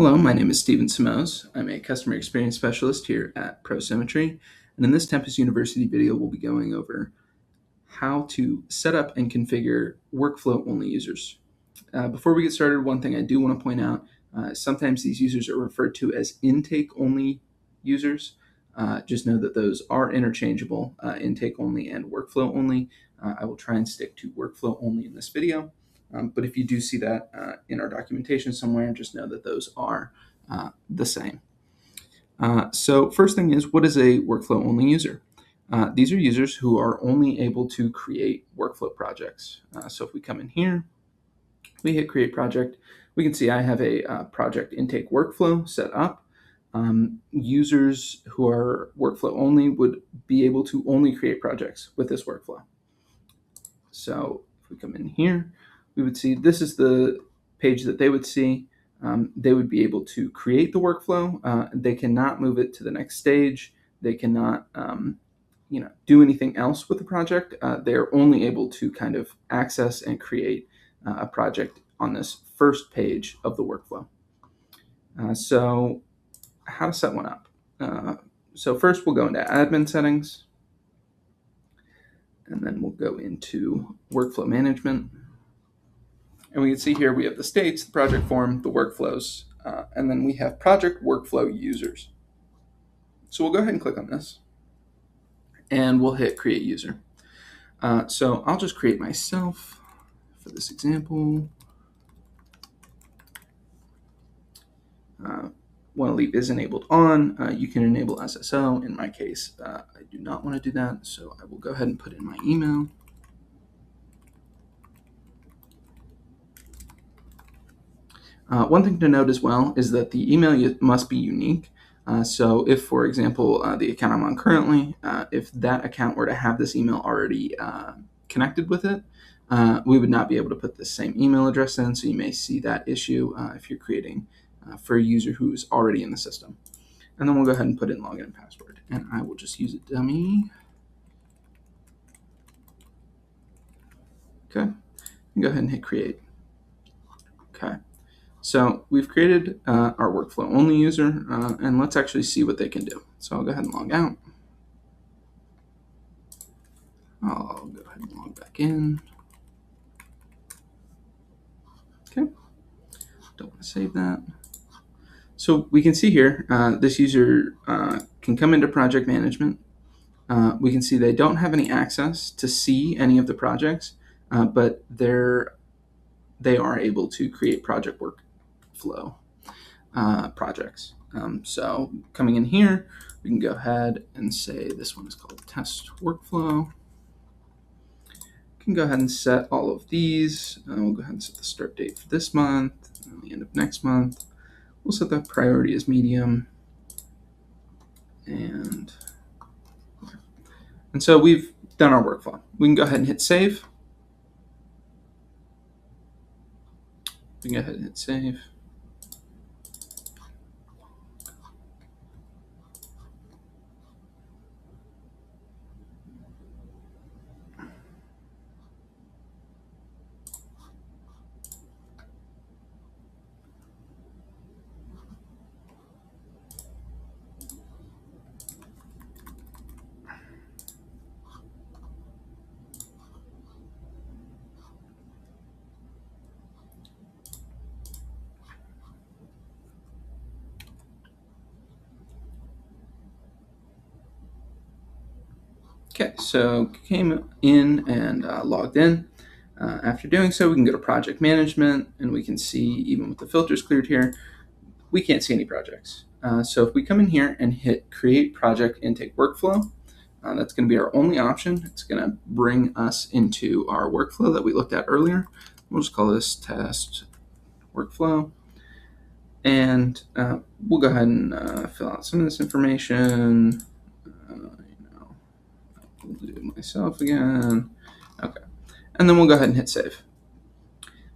Hello, my name is Simoes. I'm a customer experience specialist here at Prosymmetry, and in this Tempus University video, we'll be going over how to set up and configure workflow-only users. Before we get started, one thing I do want to point out, sometimes these users are referred to as intake-only users. Just know that those are interchangeable, intake-only and workflow-only. I will try and stick to workflow-only in this video. But if you do see that in our documentation somewhere, just know that those are the same. So first thing is, what is a workflow-only user? These are users who are only able to create workflow projects. So if we come in here, we hit create project, we can see I have a project intake workflow set up. Users who are workflow only would be able to only create projects with this workflow. So if we come in here, we would see this is the page that they would see. They would be able to create the workflow. They cannot move it to the next stage. They cannot do anything else with the project. They're only able to kind of access and create a project on this first page of the workflow. So how to set one up. So first we'll go into admin settings, and then we'll go into workflow management. And we can see here we have the states, the project form, the workflows, and then we have project workflow users. So we'll go ahead and click on this, and we'll hit create user. So I'll just create myself for this example. Want to leave is enabled on. You can enable SSO. In my case, I do not want to do that, so I will go ahead and put in my email. One thing to note as well is that the email must be unique. So if, for example, the account I'm on currently, if that account were to have this email already connected with it, we would not be able to put the same email address in, so you may see that issue if you're creating for a user who is already in the system. And then we'll go ahead and put in login and password, and I will just use a dummy. Okay, and go ahead and hit create. Okay. So we've created our workflow only user, and let's actually see what they can do. So I'll go ahead and log out. I'll go ahead and log back in. Okay, don't want to save that. So we can see here, this user can come into project management. We can see they don't have any access to see any of the projects, but they are able to create project workflow projects. So coming in here, we can go ahead and say this one is called test workflow. We can go ahead and set all of these. We'll go ahead and set the start date for this month and the end of next month. We'll set the priority as medium. And so we've done our workflow. We can go ahead and hit save. We can go ahead and hit save. Okay, so came in and logged in. After doing so, we can go to project management, and we can see, even with the filters cleared here, we can't see any projects. So if we come in here and hit create project intake workflow, that's going to be our only option. It's going to bring us into our workflow that we looked at earlier. We'll just call this test workflow. And we'll go ahead and fill out some of this information. I'll do myself again. Okay. And then we'll go ahead and hit save.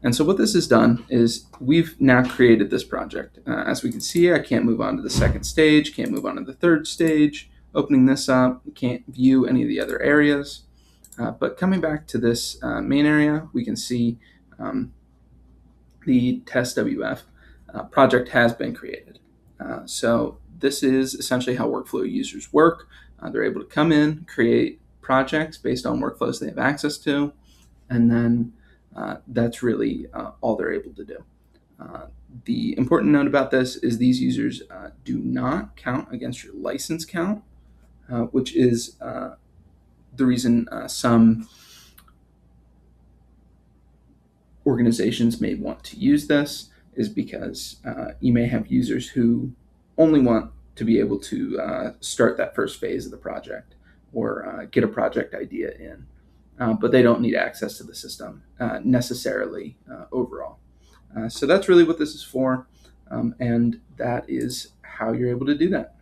And so what this has done is we've now created this project. As we can see, I can't move on to the second stage, can't move on to the third stage. Opening this up, we can't view any of the other areas. But coming back to this main area, we can see the test WF. project has been created. So this is essentially how workflow users work. They're able to come in, create projects based on workflows they have access to, and then that's really all they're able to do. The important note about this is these users do not count against your license count, which is the reason some organizations may want to use this is because you may have users who only want to be able to start that first phase of the project or get a project idea in, but they don't need access to the system necessarily overall. So that's really what this is for, and that is how you're able to do that.